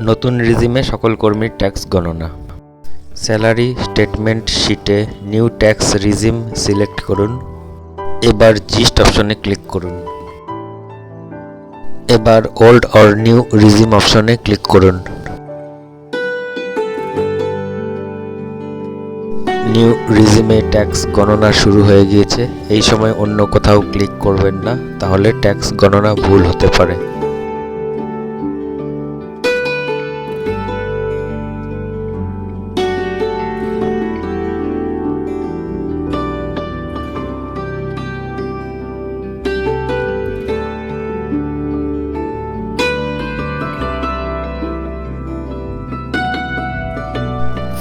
নতুন রিজিমে সকল কর্মীর ট্যাক্স গণনা। স্যালারি স্টেটমেন্ট শিটে নিউ ট্যাক্স রিজিম সিলেক্ট করুন। এবার জিস্ট অপশনে ক্লিক করুন। এবার ওল্ড অর নিউ রিজিম অপশনে ক্লিক করুন। নিউ রিজিমে ট্যাক্স গণনা শুরু হয়ে গিয়েছে। এই সময় অন্য কোথাও ক্লিক করবেন না, তাহলে ট্যাক্স গণনা ভুল হতে পারে।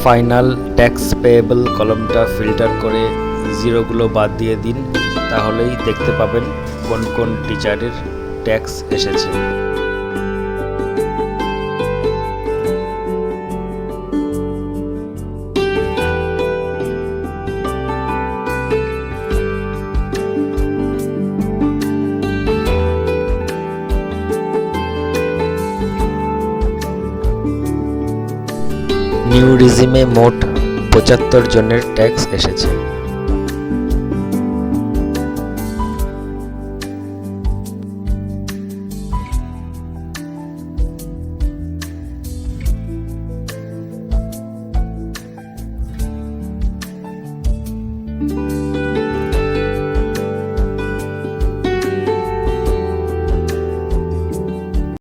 ফাইনাল ট্যাক্স পেয়েবল কলামটা ফিল্টার করে জিরোগুলো বাদ দিয়ে দিন, তাহলেই দেখতে পাবেন কোন কোন টিচারের ট্যাক্স এসেছে। নিউ রিজিমে মোট ৭৫ জনের ট্যাক্স এসেছে।